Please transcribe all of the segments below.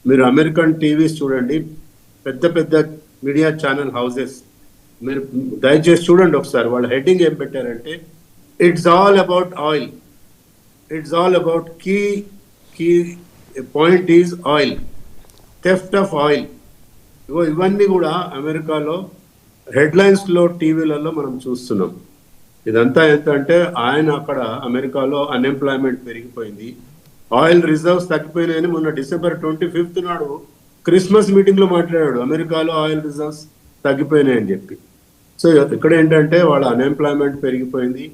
మీరు American TVs చూడండి, పెద్ద పెద్ద మీడియా ఛానల్ హౌసెస్, మీరు దయచేసి చూడండి ఒకసారి. వాళ్ళ హెడ్డింగ్ ఏం పెట్టారంటే, it's all about oil, it's all about key point is oil, theft of oil. ఇవన్నీ కూడా అమెరికాలో హెడ్లైన్స్లో టీవీలలో మనం చూస్తున్నాం. ఇదంతా ఎంత అంటే, ఆయన అక్కడ అమెరికాలో అన్ఎంప్లాయ్మెంట్ పెరిగిపోయింది, ఆయిల్ రిజర్వ్స్ తగ్గిపోయినాయని మొన్న December 25th నాడు క్రిస్మస్ మీటింగ్లో మాట్లాడాడు, అమెరికాలో ఆయిల్ రిజర్వ్స్ తగ్గిపోయినాయని చెప్పి. సో ఇక్కడ ఏంటంటే వాళ్ళ అన్ఎంప్లాయ్మెంట్ పెరిగిపోయింది,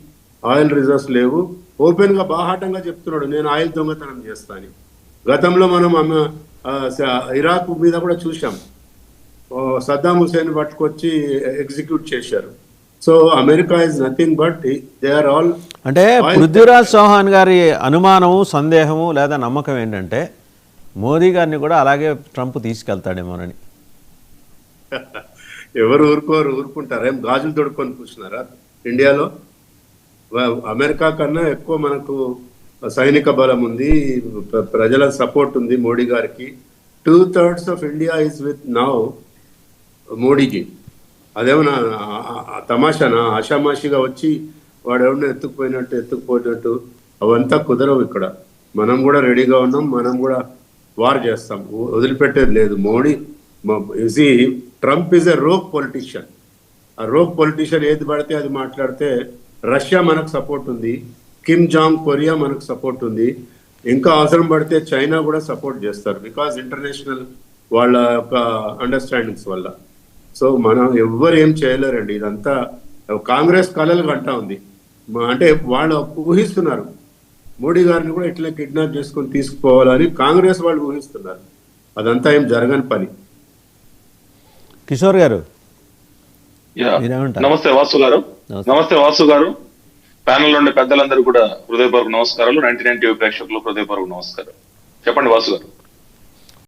ఆయిల్ రిజర్వ్స్ లేవు. ఓపెన్గా బాహాటంగా చెప్తున్నాడు, నేను ఆయిల్ దొంగతనం చేస్తాను. గతంలో మనం ఇరాక్ మీద కూడా చూసాం, సద్దాం హుసేన్ పట్టుకొచ్చి ఎగ్జిక్యూట్ చేశారు. So America is nothing but they are all. అంటే పృథ్వీరాజ్ చౌహాన్ గారి అనుమానము, సందేహము లేదా నమ్మకం ఏంటంటే మోదీ గారిని కూడా అలాగే ట్రంప్ తీసుకెళ్తాడేమోనని. ఎవరు ఊరుకుంటారా? ఏం గాజులు తొడుక్కొని కూర్చున్నారా ఇండియాలో? అమెరికా కన్నా ఎక్కువ మనకు సైనిక బలం ఉంది, ప్రజల సపోర్ట్ ఉంది మోడీ గారికి. 2/3 of India is with now మోడీకి. అదేమన్నా తమాషానా? ఆషామాషిగా వచ్చి వాడు ఎవరిని ఎత్తుకుపోయినట్టు అవంతా కుదరవు. ఇక్కడ మనం కూడా రెడీగా ఉన్నాం, మనం కూడా వార్ చేస్తాం, వదిలిపెట్టేది లేదు. Modi Trump is a rogue politician. ఆ రోగ్ పొలిటీషియన్ ఏది పడితే అది మాట్లాడితే, రష్యా మనకు సపోర్ట్ ఉంది, కిమ్ జాంగ్ కొరియా మనకు సపోర్ట్ ఉంది, ఇంకా అవసరం పడితే చైనా కూడా సపోర్ట్ చేస్తారు, బికాజ్ ఇంటర్నేషనల్ వాళ్ళ యొక్క అండర్స్టాండింగ్స్ వల్ల. సో మనం ఎవ్వరు ఏం చేయలేరండి. ఇదంతా కాంగ్రెస్ కలలు గంట ఉంది. అంటే వాళ్ళు ఊహిస్తున్నారు మోడీ గారిని కూడా ఇట్లా కిడ్నాప్ చేసుకొని తీసుకుపోవాలని కాంగ్రెస్ వాళ్ళు ఊహిస్తున్నారు. అదంతా ఏం జరగని పని. కిషోర్ గారు నమస్తే వాసు గారు. నమస్తే వాసు గారు. ప్యానెల్ నుండి పెద్దలందరూ కూడా హృదయపూర్వక నమస్కారాలు. 99 టీవీ ప్రేక్షకులు హృదయపూర్వక నమస్కారం. చెప్పండి వాసు గారు.